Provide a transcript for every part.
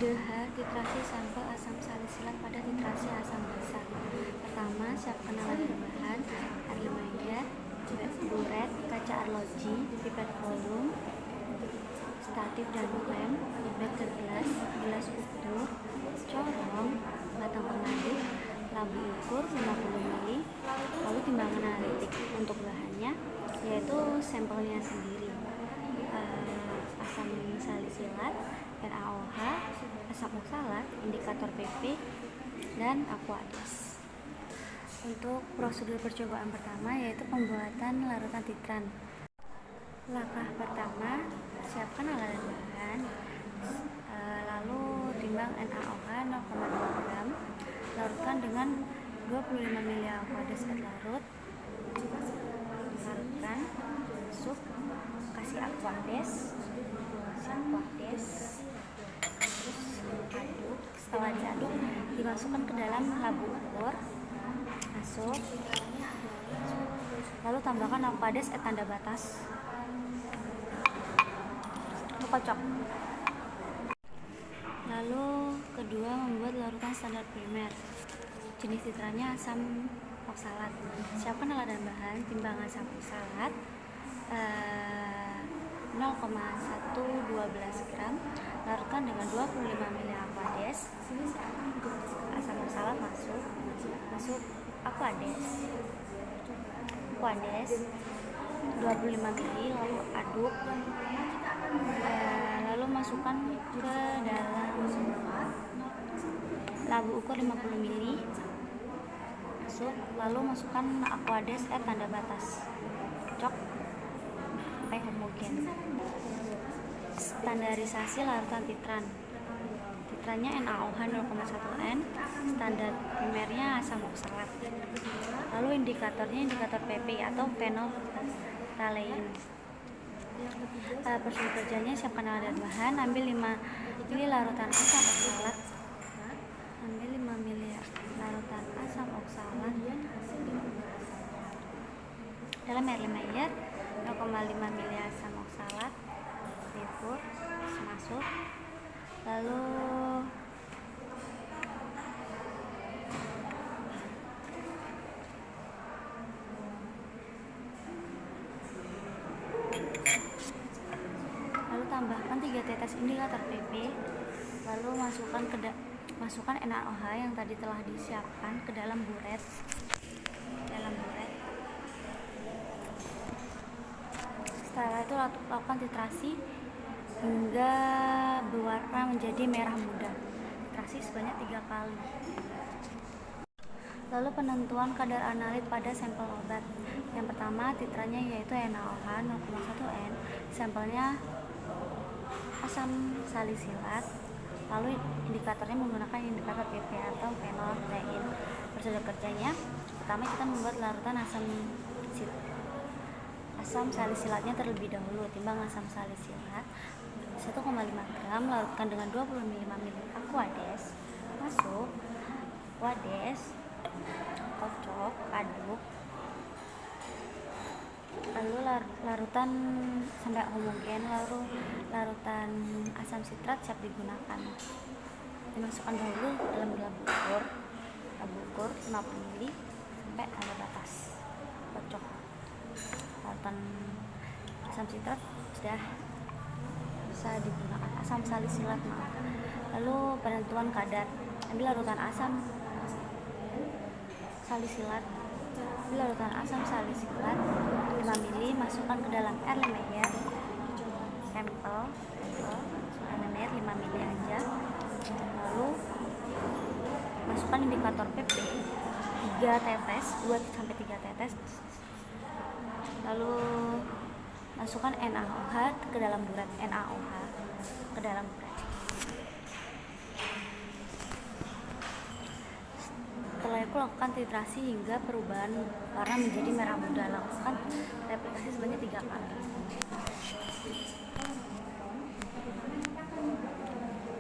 DH titrasi sampel asam salisilat pada titrasi asam basa. Pertama, siapkan alat dan bahan: air lembaga, buret, kaca arloji, pipet volume, statif dan lem, beker gelas, gelas ukur, corong, batang pengaduk, labu ukur 50 ml, lalu timbangan analitik. Untuk bahannya yaitu sampelnya sendiri, asam salisilat, NaOH, asam oksalat, indikator PP, dan Aquades. Untuk prosedur percobaan pertama yaitu pembuatan larutan titran. Langkah pertama, siapkan alat dan bahan, lalu timbang NaOH 0,2 gram, larutkan dengan 25 ml Aquades air larut, larutkan, masuk, kasih Aquades, terus aduk. Setelah diaduk, dimasukkan ke dalam labu ukur, masuk, lalu tambahkan Aquades tanda batas, kocok. Lalu kedua, membuat larutan standar primer. Jenis titrannya asam oksalat. Siapkan alat dan bahan, timbang asam oksalat 0,112 gram, larutkan dengan 25 ml Aquades, asam oksalat masuk Aquades 25 ml, lalu aduk, lalu masukkan ke dalam labu ukur 50 ml, masuk, lalu masukkan Aquades tanda batas, cocok sampai homogen. Standarisasi larutan titran. Titrannya NaOH 0,1 N, standar primernya asam oksalat. Lalu indikatornya indikator PP atau phenolphthalein. Prosedur kerjanya: siapkan alat dan bahan, ambil 5 ml larutan asam oksalat, dalam air lembaga, 0,5 ml asam oksalat, diukur, masuk, lalu tambahkan 3 tetes indikator PP, lalu masukkan NaOH yang tadi telah disiapkan ke dalam buret. Setelah itu lakukan titrasi hingga berwarna menjadi merah muda. Titrasi sebanyak 3 kali. Lalu penentuan kadar analit pada sampel obat. Yang pertama, titrannya yaitu NaOH 0,1 N, sampelnya asam salisilat, lalu indikatornya menggunakan indikator PP atau phenolphthalein. Prosedur kerjanya: pertama, kita membuat larutan asam salisilatnya terlebih dahulu. Timbang asam salisilat 1,5 gram, larutkan dengan 25 ml Aquades, masuk, Aquades, kocok, aduk, lalu larutan sampai homogen. Lalu larutan asam sitrat siap digunakan. Dimasukkan dahulu dalam labu ukur 50 ml sampai tanda batas, kocok. Larutan asam sitrat sudah bisa digunakan, asam salisilat maaf. Lalu penentuan kadar: ambil larutan asam salisilat 5 ml, masukkan ke dalam air lembaga, sampel air 5 ml aja, lalu masukkan indikator PP 3 tetes, 2-3 tetes, lalu masukkan NaOH ke dalam buret. Setelah itu lakukan titrasi hingga perubahan warna menjadi merah muda. Lakukan replikasi sebanyak 3 kali.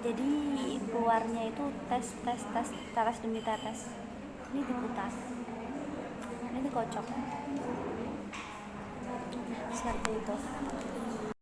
Jadi keluarnya itu tes demi tetes. Ini diputar, ini dikocok seperti itu.